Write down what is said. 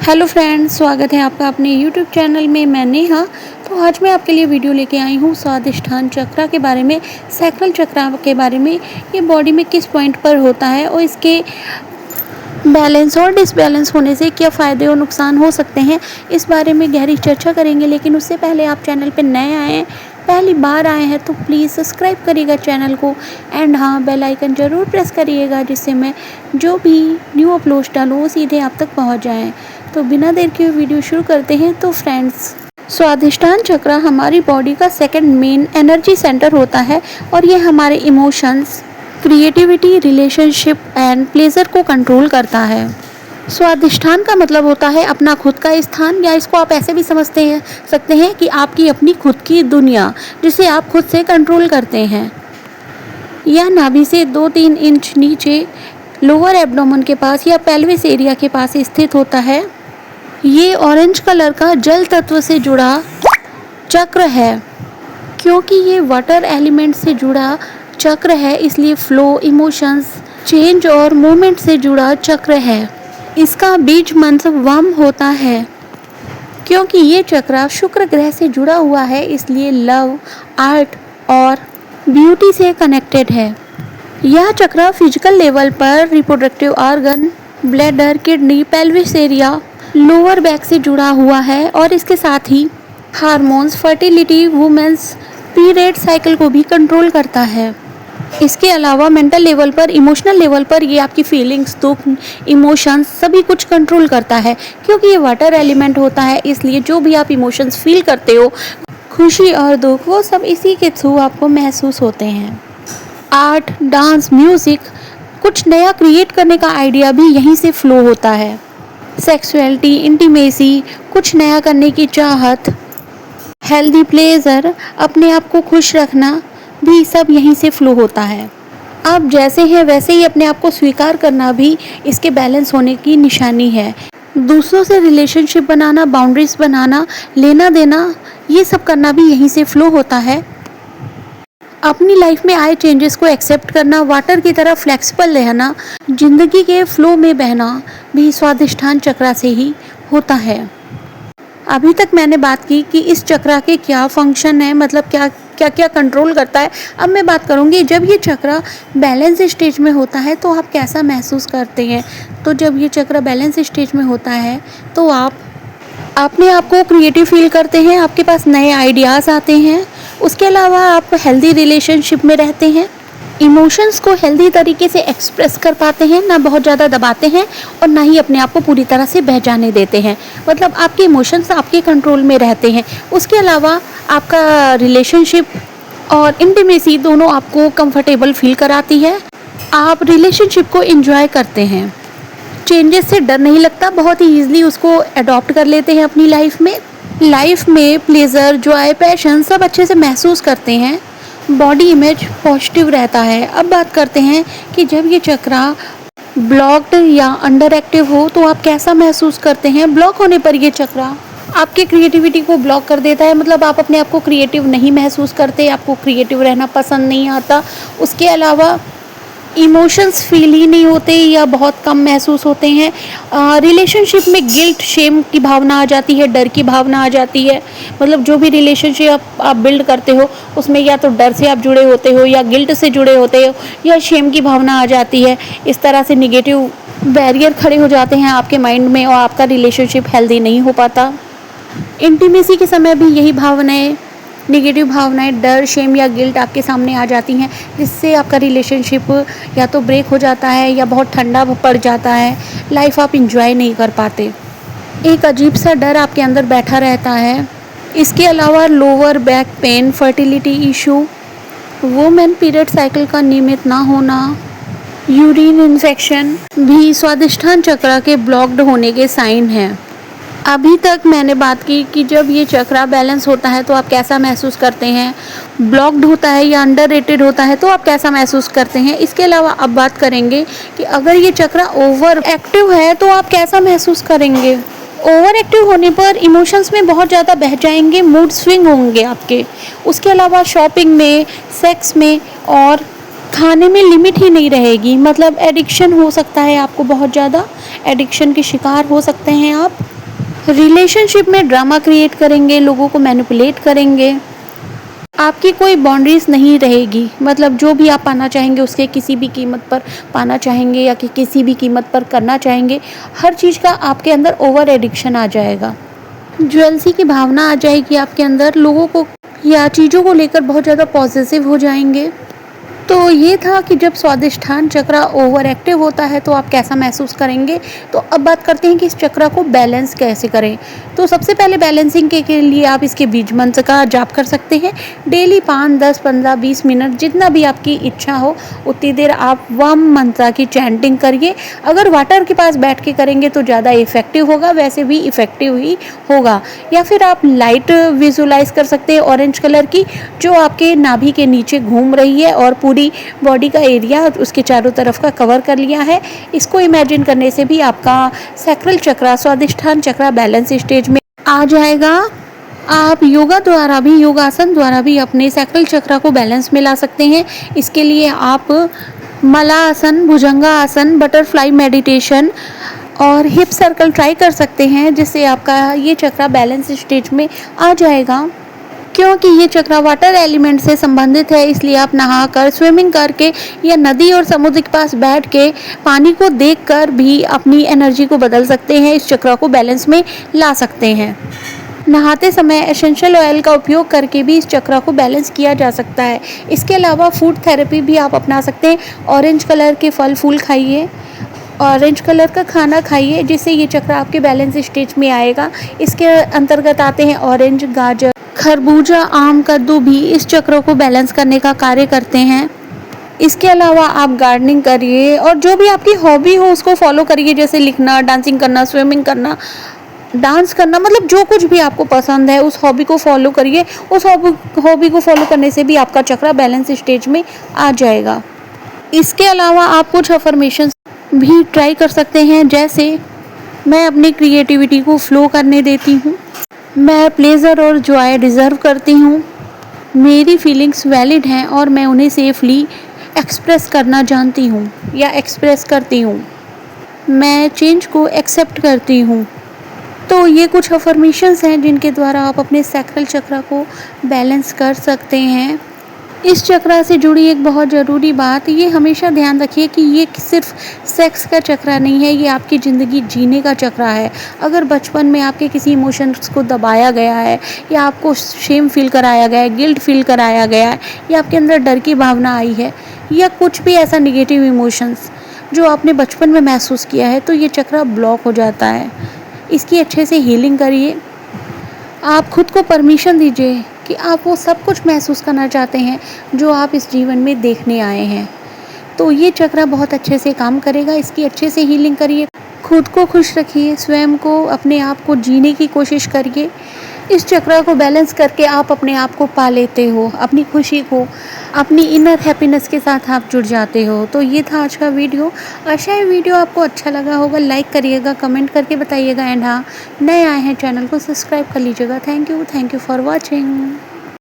Hello friends, स्वागत है आपका अपने यूट्यूब चैनल में। मैं नेहा। तो आज मैं आपके लिए वीडियो लेके आई हूँ स्वादिष्ठान चक्रा के बारे में, सैक्रल चक्रा के बारे में। ये बॉडी में किस पॉइंट पर होता है और इसके बैलेंस और डिसबैलेंस होने से क्या फ़ायदे और नुकसान हो सकते हैं, इस बारे में गहरी चर्चा करेंगे। लेकिन उससे पहले आप चैनल पर नए आए हैं, पहली बार आए हैं, तो प्लीज़ सब्सक्राइब करिएगा चैनल को एंड हाँ, बेल आइकन ज़रूर प्रेस करिएगा, जिससे मैं जो भी न्यू अपलोड डालूँ वो सीधे आप तक पहुंच जाएं। तो बिना देर के वीडियो शुरू करते हैं। तो फ्रेंड्स, स्वादिष्ठान चक्र हमारी बॉडी का सेकंड मेन एनर्जी सेंटर होता है और ये हमारे emotions, creativity, relationship and pleasure को कंट्रोल करता है। स्वादिष्ठान का मतलब होता है अपना खुद का स्थान, या इसको आप ऐसे भी सकते हैं कि आपकी अपनी खुद की दुनिया, जिसे आप खुद से कंट्रोल करते हैं। यह नाभि से 2-3 इंच नीचे लोअर एब्डोमेन के पास या पेल्विस एरिया के पास स्थित होता है। ये ऑरेंज कलर का जल तत्व से जुड़ा चक्र है। क्योंकि ये वाटर एलिमेंट से जुड़ा चक्र है, इसलिए फ्लो, इमोशंस, चेंज और मूवमेंट से जुड़ा चक्र है। इसका बीज मंत्र वम होता है। क्योंकि ये चक्र शुक्र ग्रह से जुड़ा हुआ है, इसलिए लव, आर्ट और ब्यूटी से कनेक्टेड है। यह चक्र फिजिकल लेवल पर reproductive organ, bladder, kidney, pelvis area, lower back से जुड़ा हुआ है और इसके साथ ही hormones, fertility, women's period cycle को भी कंट्रोल करता है। इसके अलावा मेंटल लेवल पर, इमोशनल लेवल पर ये आपकी फीलिंग्स, दुख, इमोशंस सभी कुछ कंट्रोल करता है। क्योंकि ये वाटर एलिमेंट होता है, इसलिए जो भी आप इमोशंस फील करते हो, खुशी और दुख, वो सब इसी के थ्रू आपको महसूस होते हैं। आर्ट, डांस, म्यूज़िक, कुछ नया क्रिएट करने का आइडिया भी यहीं से फ्लो होता है। सेक्सुअलिटी, इंटीमेसी, कुछ नया करने की चाहत, हेल्दी प्लेजर, अपने आप को खुश रखना भी सब यहीं से फ्लो होता है। आप जैसे हैं वैसे ही अपने आप को स्वीकार करना भी इसके बैलेंस होने की निशानी है। दूसरों से रिलेशनशिप बनाना, बाउंड्रीज बनाना, लेना देना, ये सब करना भी यहीं से फ्लो होता है। अपनी लाइफ में आए चेंजेस को एक्सेप्ट करना, वाटर की तरह फ्लेक्सिबल रहना, जिंदगी के फ्लो में बहना भी स्वादिष्ठान चक्र से ही होता है। अभी तक मैंने बात की कि इस चक्र के क्या फंक्शन है, मतलब क्या क्या क्या कंट्रोल करता है। अब मैं बात करूँगी जब ये चक्र बैलेंस स्टेज में होता है तो आप कैसा महसूस करते हैं। तो जब ये चक्र बैलेंस स्टेज में होता है तो आप अपने आप को क्रिएटिव फील करते हैं, आपके पास नए आइडियाज़ आते हैं। उसके अलावा आप हेल्दी रिलेशनशिप में रहते हैं, इमोशंस को हेल्दी तरीके से एक्सप्रेस कर पाते हैं, ना बहुत ज़्यादा दबाते हैं और ना ही अपने आप को पूरी तरह से बह जाने देते हैं। मतलब आपके इमोशंस आपके कंट्रोल में रहते हैं। उसके अलावा आपका रिलेशनशिप और इंटीमेसी दोनों आपको कंफर्टेबल फील कराती है। आप रिलेशनशिप को एंजॉय करते हैं। चेंजेस से डर नहीं लगता, बहुत ही ईजिली उसको अडॉप्ट कर लेते हैं अपनी लाइफ में प्लेजर, जॉय, पैशन सब अच्छे से महसूस करते हैं। बॉडी इमेज पॉजिटिव रहता है। अब बात करते हैं कि जब ये चक्रा ब्लॉक्ड या अंडर एक्टिव हो तो आप कैसा महसूस करते हैं। ब्लॉक होने पर ये चक्रा आपके क्रिएटिविटी को ब्लॉक कर देता है। मतलब आप अपने आप को क्रिएटिव नहीं महसूस करते, आपको क्रिएटिव रहना पसंद नहीं आता। उसके अलावा इमोशंस फील ही नहीं होते या बहुत कम महसूस होते हैं। रिलेशनशिप में गिल्ट, शेम की भावना आ जाती है, डर की भावना आ जाती है। मतलब जो भी रिलेशनशिप आप बिल्ड करते हो उसमें या तो डर से आप जुड़े होते हो या गिल्ट से जुड़े होते हो या शेम की भावना आ जाती है। इस तरह से निगेटिव बैरियर खड़े हो जाते हैं आपके माइंड में और आपका रिलेशनशिप हेल्दी नहीं हो पाता। इंटीमेसी के समय भी यही भावनाएं, नेगेटिव भावनाएं, डर, शेम या गिल्ट आपके सामने आ जाती हैं, जिससे आपका रिलेशनशिप या तो ब्रेक हो जाता है या बहुत ठंडा पड़ जाता है। लाइफ आप इंजॉय नहीं कर पाते। एक अजीब सा डर आपके अंदर बैठा रहता है। इसके अलावा lower back pain, fertility issue, women period cycle का नियमित ना होना, यूरिन इन्फेक्शन भी स्वादिष्ठान चक्र के ब्लॉक्ड होने के साइन हैं। अभी तक मैंने बात की कि जब ये चक्रा बैलेंस होता है तो आप कैसा महसूस करते हैं, ब्लॉक्ड होता है या अंडररेटेड होता है तो आप कैसा महसूस करते हैं। इसके अलावा अब बात करेंगे कि अगर ये चक्रा ओवर एक्टिव है तो आप कैसा महसूस करेंगे। ओवर एक्टिव होने पर इमोशंस में बहुत ज़्यादा बह जाएंगे, मूड स्विंग होंगे आपके। उसके अलावा शॉपिंग में, सेक्स में और खाने में लिमिट ही नहीं रहेगी। मतलब एडिक्शन हो सकता है आपको, बहुत ज़्यादा एडिक्शन के शिकार हो सकते हैं आप। रिलेशनशिप में ड्रामा क्रिएट करेंगे, लोगों को मैनिपुलेट करेंगे। आपकी कोई बाउंड्रीज नहीं रहेगी, मतलब जो भी आप पाना चाहेंगे उसके किसी भी कीमत पर पाना चाहेंगे या कि किसी भी कीमत पर करना चाहेंगे। हर चीज़ का आपके अंदर ओवर एडिक्शन आ जाएगा, ज्वेलसी की भावना आ जाएगी आपके अंदर, लोगों को या चीज़ों को लेकर बहुत ज़्यादा पॉसेसिव हो जाएंगे। तो ये था कि जब स्वादिष्ठान चक्र ओवर एक्टिव होता है तो आप कैसा महसूस करेंगे। तो अब बात करते हैं कि इस चक्र को बैलेंस कैसे करें। तो सबसे पहले बैलेंसिंग के लिए आप इसके बीज मंत्र का जाप कर सकते हैं। डेली 5, 10, 15, 20 मिनट जितना भी आपकी इच्छा हो उतनी देर आप वम मंत्र की चैंटिंग करिए। अगर वाटर के पास बैठ के करेंगे तो ज़्यादा इफेक्टिव होगा, वैसे भी इफेक्टिव ही होगा। या फिर आप लाइट विजुलाइज कर सकते हैं ऑरेंज कलर की, जो आपके नाभि के नीचे घूम रही है और पूरी बॉडी का एरिया उसके चारों तरफ का कवर कर लिया है। इसको इमेजिन करने से भी आपका सैक्रल चक्र, स्वादिष्ठान चक्र बैलेंस स्टेज में आ जाएगा। आप योगा द्वारा भी, योगासन द्वारा भी अपने सैक्रल चक्र को बैलेंस में ला सकते हैं। इसके लिए आप मलासन, भुजंगासन, बटरफ्लाई मेडिटेशन और हिप सर्कल ट्राई कर सकते हैं, जिससे आपका ये चक्र बैलेंस स्टेज में आ जाएगा। क्योंकि ये चक्र वाटर एलिमेंट से संबंधित है, इसलिए आप नहाकर, स्विमिंग करके या नदी और समुद्र के पास बैठ के पानी को देखकर भी अपनी एनर्जी को बदल सकते हैं, इस चक्र को बैलेंस में ला सकते हैं। नहाते समय एसेंशियल ऑयल का उपयोग करके भी इस चक्र को बैलेंस किया जा सकता है। इसके अलावा फूड थेरेपी भी आप अपना सकते हैं। ऑरेंज कलर के फल फूल खाइए, ऑरेंज कलर का खाना खाइए, जिससे ये चक्र आपके बैलेंस स्टेज में आएगा। इसके अंतर्गत आते हैं ऑरेंज, गाजर, खरबूजा, आम, कद्दू भी इस चक्र को बैलेंस करने का कार्य करते हैं। इसके अलावा आप गार्डनिंग करिए और जो भी आपकी हॉबी हो उसको फॉलो करिए, जैसे लिखना, डांसिंग करना, स्विमिंग करना, डांस करना, मतलब जो कुछ भी आपको पसंद है उस हॉबी को फॉलो करिए। उस हॉबी को फॉलो करने से भी आपका चक्र बैलेंस स्टेज में आ जाएगा। इसके अलावा आप कुछ अफर्मेशंस भी ट्राई कर सकते हैं, जैसे मैं अपनी क्रिएटिविटी को फ्लो करने देती हूँ, मैं प्लेजर और जॉय डिज़र्व करती हूँ, मेरी फीलिंग्स वैलिड हैं और मैं उन्हें सेफली एक्सप्रेस करना जानती हूँ या एक्सप्रेस करती हूँ, मैं चेंज को एक्सेप्ट करती हूँ। तो ये कुछ अफर्मेशंस हैं जिनके द्वारा आप अपने सैक्रल चक्र को बैलेंस कर सकते हैं। इस चक्र से जुड़ी एक बहुत ज़रूरी बात, ये हमेशा ध्यान रखिए कि ये सिर्फ सेक्स का चक्र नहीं है, ये आपकी ज़िंदगी जीने का चक्र है। अगर बचपन में आपके किसी इमोशंस को दबाया गया है या आपको शेम फील कराया गया है, गिल्ट फील कराया गया है, या आपके अंदर डर की भावना आई है या कुछ भी ऐसा निगेटिव इमोशंस जो आपने बचपन में महसूस किया है, तो ये चक्र ब्लॉक हो जाता है। इसकी अच्छे से हीलिंग करिए। आप खुद को परमिशन दीजिए कि आप वो सब कुछ महसूस करना चाहते हैं जो आप इस जीवन में देखने आए हैं। तो ये चक्र बहुत अच्छे से काम करेगा। इसकी अच्छे से हीलिंग करिए, खुद को खुश रखिए, स्वयं को, अपने आप को जीने की कोशिश करिए। इस चक्र को बैलेंस करके आप अपने आप को पा लेते हो, अपनी खुशी को, अपनी इनर हैप्पीनेस के साथ आप जुड़ जाते हो। तो ये था आज का वीडियो। आशा है वीडियो आपको अच्छा लगा होगा। लाइक करिएगा, कमेंट करके बताइएगा, एंड हाँ, नए आए हैं चैनल को सब्सक्राइब कर लीजिएगा। Thank you for watching.